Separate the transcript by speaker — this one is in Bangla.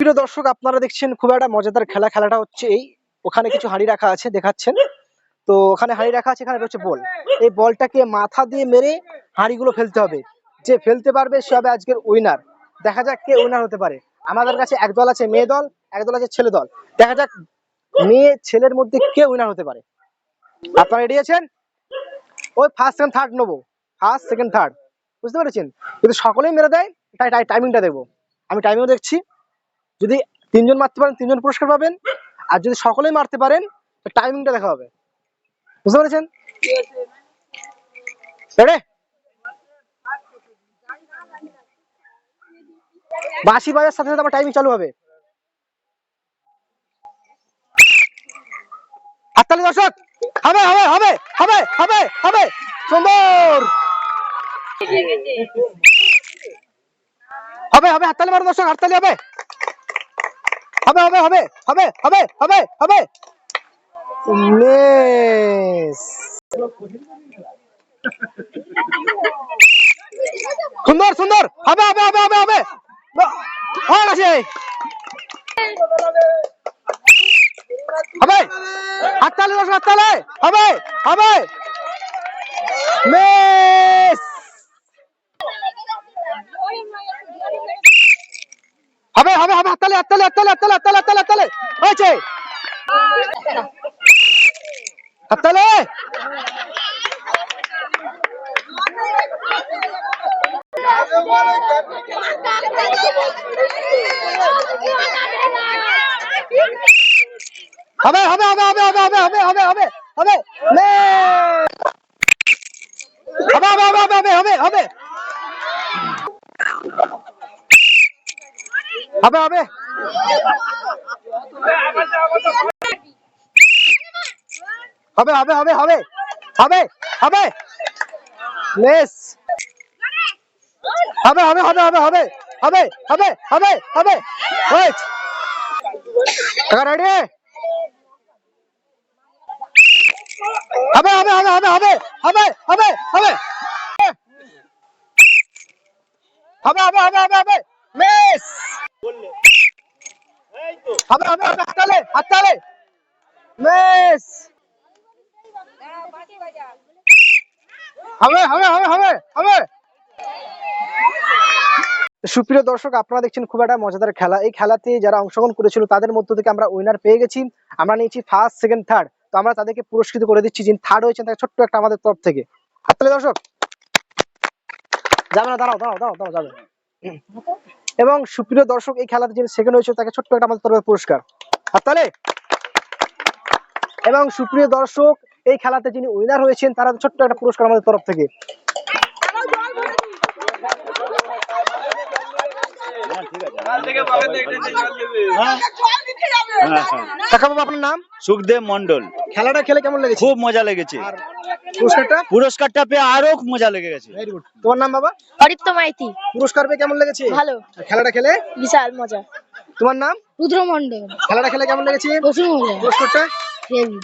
Speaker 1: সুপ্রিয় দর্শক, আপনারা দেখছেন খুব একটা মজাদার খেলা। খেলাটা হচ্ছে এই, ওখানে কিছু হাঁড়ি রাখা আছে দেখাচ্ছেন। তো ওখানে হাঁড়ি রাখা আছে, এখানে হচ্ছে বল। এই বলটাকে মাথা দিয়ে মেরে হাঁড়িগুলো ফেলতে হবে। যে ফেলতে পারবে সে হবে আজকের উইনার। দেখা যাক কে উইনার হতে পারে। আমাদের কাছে এক দল আছে মেয়ে দল, এক দল আছে ছেলে দল। দেখা যাক মেয়ে ছেলের মধ্যে কে উইনার হতে পারে। আপনারা রেডি আছেন? ওই ফার্স্ট সেকেন্ড থার্ড নেবো, ফার্স্ট সেকেন্ড থার্ড, বুঝতে পেরেছেন? যদি সকলেই মেরে দেয় তাই টাইমিংটা দেবো। আমি টাইমিংও দেখছি। যদি তিনজন মারতে পারেন তিনজন পুরস্কার পাবেন, আর যদি সকলেই মারতে পারেন টাইমিংটা দেখা হবে। বুঝতে পেরেছেন? বাঁশি বাজার সাথে সাথে আমার টাইমিং চালু হবে। হাততালি দর্শক, হবে হবে হবে হবে হবে হবে, সুন্দর হবে হবে, হাততালি মারো দর্শক, হাততালি হবে হবে হবে হবে হবে হবে হবে হবে। সুন্দর সুন্দর, হবে হবে হবে হবে হবে, হবে হাততালি দর্শক, হাততালি হবে হবে। মিস হবে হবে হবে, হাততালি হাততালি হাততালি হাততালি হাততালি হাততালি হাততালি হয়েছে, হাততালি। হবে হবে হবে হবে হবে হবে হবে হবে হবে হবে, হবে হবে হবে হবে হবে হবে হবে হবে, হবে হবে হবে হবে হবে হবে, মিস হবে হবে হবে হবে হবে হবে হবে হবে হবে, ওয়েট রেডি, হবে হবে হবে হবে হবে হবে হবে হবে হবে হবে হবে হবে হবে, মিস হবে হবে হবে, হাততালি হাততালি, মিস হবে হবে হবে হবে হবে। সুপ্রিয় দর্শক, আপনারা দেখছেন খুব একটা মজাদার খেলা। এই খেলাতে যারা অংশগ্রহণ করেছিল তাদের মধ্য থেকে আমরা উইনার পেয়ে গেছি। আমরা নিয়েছি ফার্স্ট সেকেন্ড থার্ড। তো আমরা তাদেরকে পুরস্কৃত করে দিচ্ছি। যিনি থার্ড হয়েছেন তাকে ছোট্ট একটা আমাদের তরফ থেকে হাততালি দর্শক, যাবে না, দাঁড়াও দাঁড়াও দাঁড়াও দাঁড়াও, যাবে। এবং সুপ্রিয় দর্শক, এই খেলাতে যিনি সেকেন্ড হয়েছে তাকে ছোট্ট একটা আমাদের তরফে পুরস্কার, হাততালি। এবং সুপ্রিয় দর্শক, এই খেলাতে যিনি উইনার হয়েছেন তারা ছোট্ট একটা পুরস্কার আমাদের তরফ থেকে। আপনার নাম?
Speaker 2: সুখদেব মন্ডল।
Speaker 1: খেলাটা খেলে কেমন লেগেছে?
Speaker 2: খুব মজা লেগেছে।
Speaker 1: পুরস্কারটা
Speaker 2: পেয়ে আরো মজা লেগে গেছে।
Speaker 1: Very good. তোমার নাম বাবা?
Speaker 3: অরিত্য মাইতি।
Speaker 1: পুরস্কার পেয়ে কেমন লেগেছে?
Speaker 3: ভালো।
Speaker 1: খেলাটা খেলে
Speaker 3: বিশাল মজা।
Speaker 1: তোমার নাম?
Speaker 3: রুদ্র মন্ডল।
Speaker 1: খেলাটা খেলে কেমন লেগেছে?
Speaker 3: প্রচুর মজা।
Speaker 1: পুরস্কারটা
Speaker 3: হেভি।